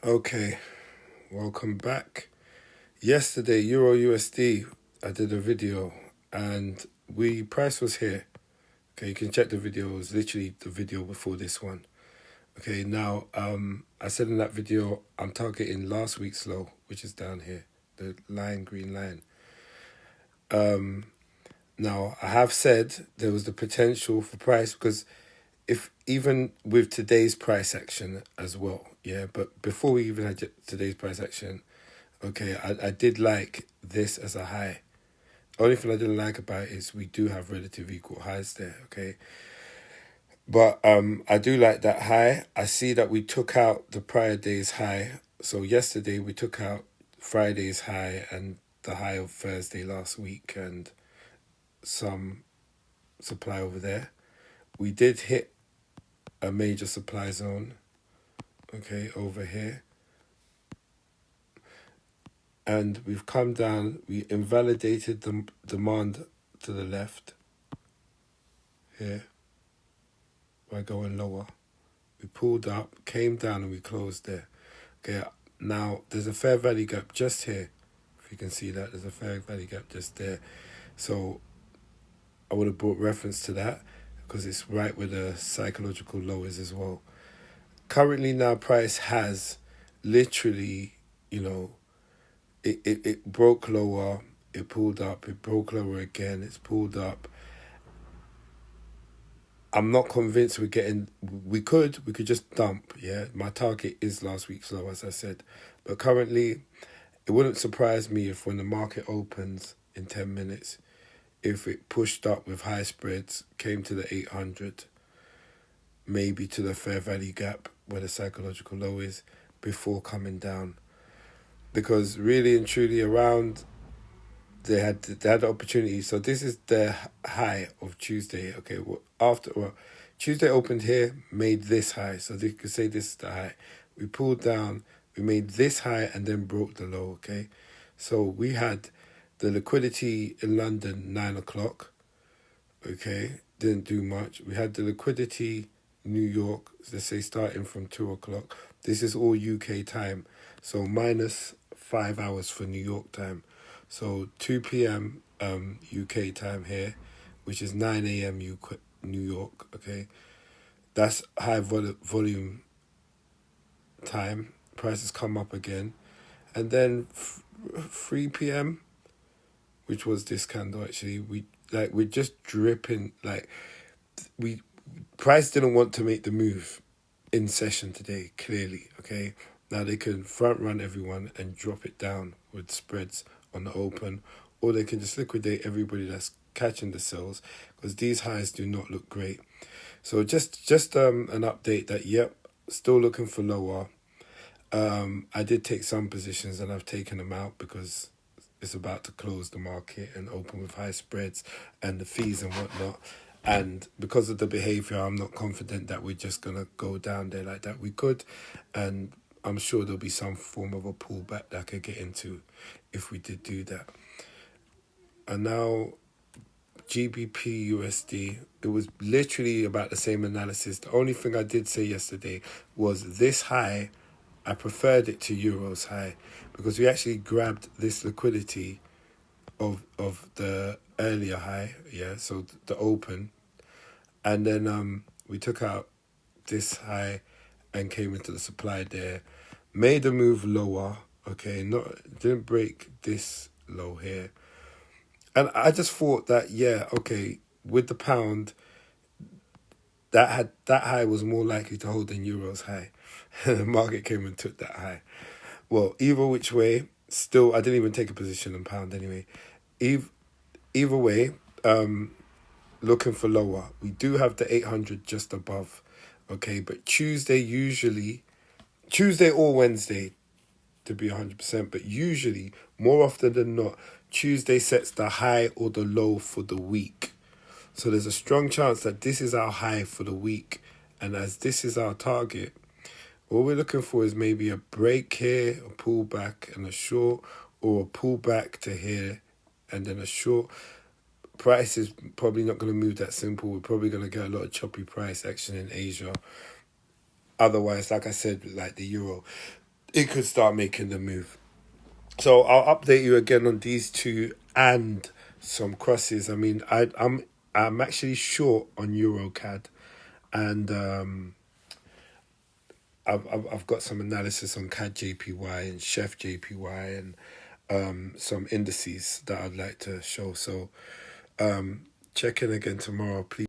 Okay, welcome back. Yesterday, Euro USD, I did a video and price was here. Okay, you can check the video. It was literally the video before this one. Okay, now I said in that video I'm targeting last week's low, which is down here, the green line. Now I have said there was the potential for price because if even with today's price action as well, yeah. But before we even had today's price action, okay, I did like this as a high. Only thing I didn't like about it is we do have relative equal highs there, okay. But I do like that high. I see that we took out the prior day's high. So yesterday we took out Friday's high and the high of Thursday last week and some supply over there. We did hit a major supply zone, okay, over here. And we've come down, we invalidated the demand to the left here by going lower. We pulled up, came down and we closed there. Okay, now there's a fair value gap just here. If you can see that, there's a fair value gap just there. So I would have brought reference to that because it's right where the psychological low is as well. Currently now price has literally, it broke lower, it pulled up, it broke lower again, it's pulled up. I'm not convinced we could just dump, yeah. My target is last week's low, as I said. But currently, it wouldn't surprise me if when the market opens in 10 minutes, if it pushed up with high spreads, came to the 800, maybe to the fair value gap where the psychological low is before coming down. Because really and truly around, they had the opportunity. So this is the high of Tuesday. Okay, Tuesday opened here, made this high. So they could say this is the high. We pulled down, we made this high and then broke the low, okay? So we had the liquidity in London, 9 o'clock, okay? Didn't do much. We had the liquidity New York, let's say starting from 2 o'clock. This is all UK time. So minus 5 hours for New York time. So 2 p.m. UK time here, which is 9 a.m. New York, okay? That's high volume time. Prices come up again. And then 3 p.m., which was this candle actually, we're just dripping, price didn't want to make the move in session today, clearly, okay? Now they can front run everyone and drop it down with spreads on the open, or they can just liquidate everybody that's catching the sells because these highs do not look great. So just an update that, yep, still looking for lower. I did take some positions and I've taken them out because it's about to close the market and open with high spreads and the fees and whatnot. And because of the behavior, I'm not confident that we're just going to go down there like that. We could, and I'm sure there'll be some form of a pullback that I could get into if we did do that. And now GBPUSD, it was literally about the same analysis. The only thing I did say yesterday was this high, I preferred it to Euro's high because we actually grabbed this liquidity of the earlier high, yeah, so the open. And then we took out this high and came into the supply there, made a move lower, okay, didn't break this low here. And I just thought that, yeah, okay, with the pound, that high was more likely to hold than Euro's high. The market came and took that high. Well, either which way, still, I didn't even take a position in pound anyway. Either way, looking for lower. We do have the 800 just above, okay? But Tuesday or Wednesday, to be 100%, but usually, more often than not, Tuesday sets the high or the low for the week. So there's a strong chance that this is our high for the week. And as this is our target, all we're looking for is maybe a break here, a pullback and a short, or a pullback to here and then a short. Price is probably not going to move that simple. We're probably going to get a lot of choppy price action in Asia. Otherwise, like I said, like the euro, it could start making the move. So I'll update you again on these two and some crosses. I mean, I'm actually short on EuroCAD, and I've got some analysis on CAD JPY and Chef JPY and some indices that I'd like to show. So check in again tomorrow, please.